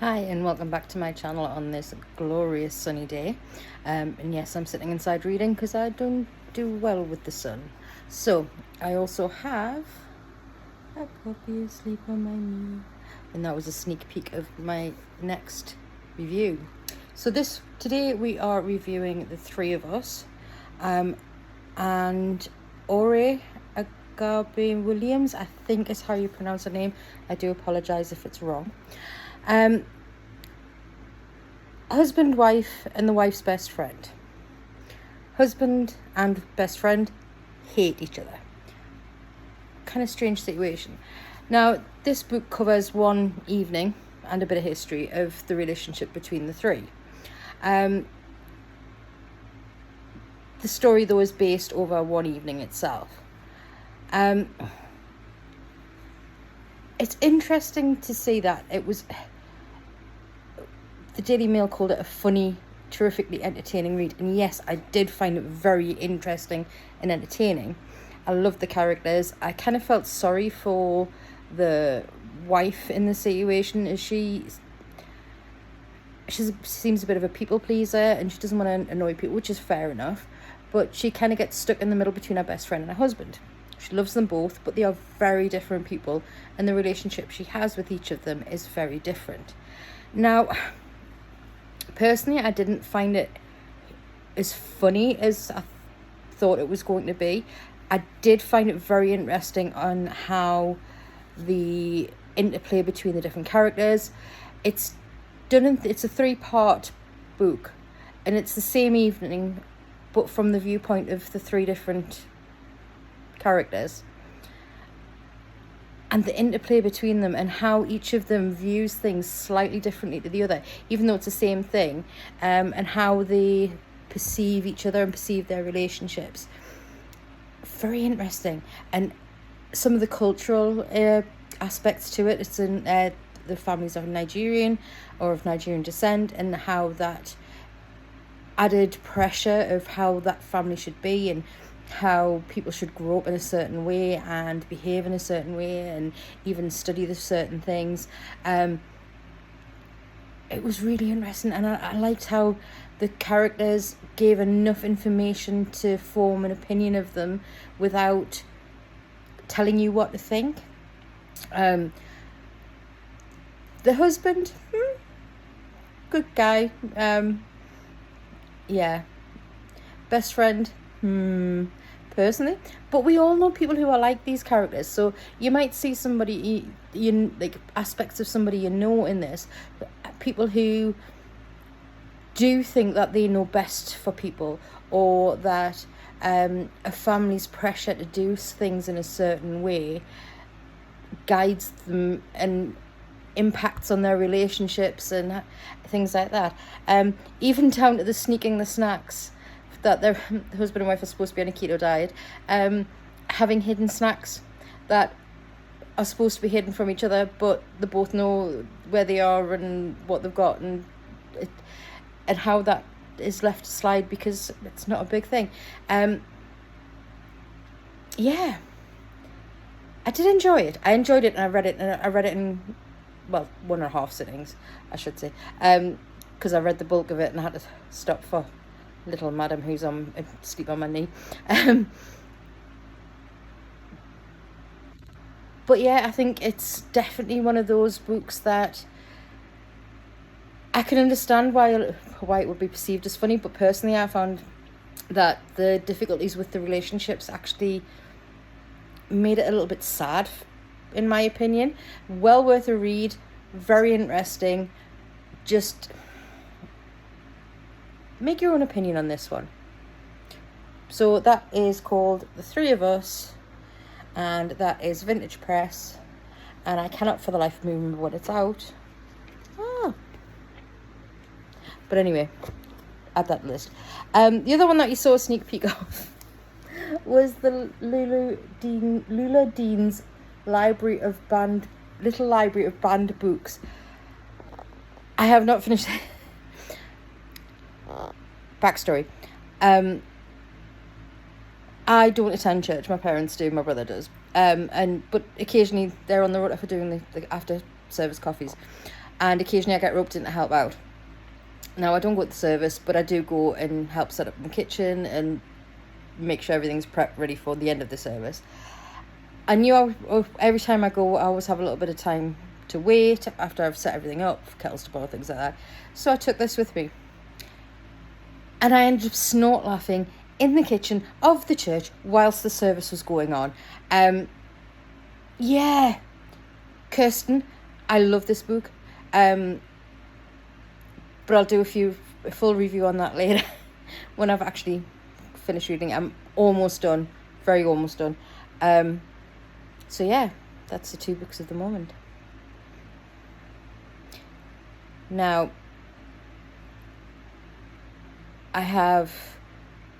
Hi and welcome back to my channel on this glorious sunny day. And yes, I'm sitting inside reading because I don't do well with the sun. So I also have a puppy asleep on my knee, and that was a sneak peek of my next review. So today we are reviewing The Three of Us, and Ore Agabe-Williams, I think is how you pronounce her name. I do apologize if it's wrong. Husband, wife, and the wife's best friend. Husband and best friend hate each other. Kind of strange situation. Now, this book covers one evening and a bit of history of the relationship between the three. The story, though, is based over one evening itself. It's interesting to see that it was... The Daily Mail called it a funny, terrifically entertaining read. And yes, I did find it very interesting and entertaining. I loved the characters. I kind of felt sorry for the wife in the situation, as she seems a bit of a people pleaser and she doesn't want to annoy people, which is fair enough. But she kind of gets stuck in the middle between her best friend and her husband. She loves them both, but they are very different people, and the relationship she has with each of them is very different. Now, personally, I didn't find it as funny as I thought it was going to be. I did find it very interesting on how the interplay between the different characters. It's a 3-part book, and it's the same evening, but from the viewpoint of the 3 different characters. And the interplay between them and how each of them views things slightly differently to the other, even though it's the same thing, and how they perceive each other and perceive their relationships. Very interesting. And some of the cultural aspects to it, it's in the families of Nigerian or of Nigerian descent, and how that added pressure of how that family should be, and how people should grow up in a certain way and behave in a certain way and even study the certain things. It was really interesting, and I liked how the characters gave enough information to form an opinion of them without telling you what to think. The husband, good guy. Yeah. Best friend, personally, but we all know people who are like these characters. So you might see somebody, you like aspects of somebody in this, people who do think that they know best for people, or that a family's pressure to do things in a certain way guides them and impacts on their relationships and things like that. Even down to the sneaking the snacks, that their husband and wife are supposed to be on a keto diet, having hidden snacks that are supposed to be hidden from each other, but they both know where they are and what they've got, and how that is left to slide because it's not a big thing. Yeah, I did enjoy it. I enjoyed it, and I read it in, well, 1.5 sittings, I should say, because I read the bulk of it and I had to stop for little madam who's asleep on my knee. But yeah, I think it's definitely one of those books that I can understand why it would be perceived as funny, but personally I found that the difficulties with the relationships actually made it a little bit sad, in my opinion. Well worth a read, very interesting. Just make your own opinion on this one. So that is called The Three of Us, and that is Vintage Press, and I cannot for the life of me remember when it's out. But anyway, add that list. The other one that you saw a sneak peek of was the Lula Dean's Little Library of Banned Books. I have not finished. Backstory. I don't attend church. My parents do. My brother does. But occasionally they're on the road for doing the after service coffees. and occasionally I get roped in to help out. Now, I don't go to the service, but I do go and help set up the kitchen and make sure everything's prepped ready for the end of the service. I knew every time I go, I always have a little bit of time to wait after I've set everything up, kettles to boil, things like that. So I took this with me. And I ended up snort laughing in the kitchen of the church whilst the service was going on. Yeah, Kirsten, I love this book. But I'll do a full review on that later when I've actually finished reading it. I'm almost done, very almost done. So yeah, that's the 2 books of the moment. Now, I have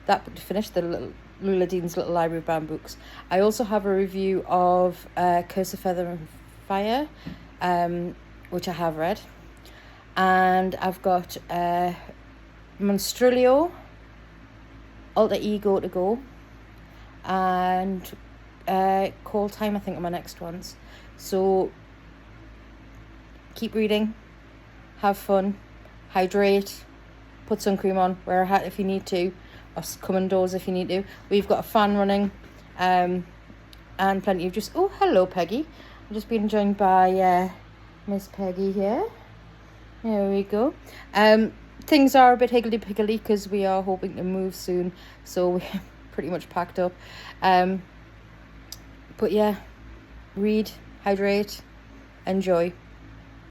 that book to finish, the Lula Dean's Little Library of Bound Books. I also have a review of Curse of Feather and Fire, which I have read. And I've got Monstrilio, Alter Ego to go, and Call Time, I think, are my next ones. So keep reading, have fun, hydrate, put sun cream on, wear a hat if you need to, or come indoors if you need to. We've got a fan running, and plenty of just... Oh, hello, Peggy. I'm just being joined by Miss Peggy here. There we go. Things are a bit higgledy-piggledy because we are hoping to move soon, so we're pretty much packed up. But yeah, read, hydrate, enjoy.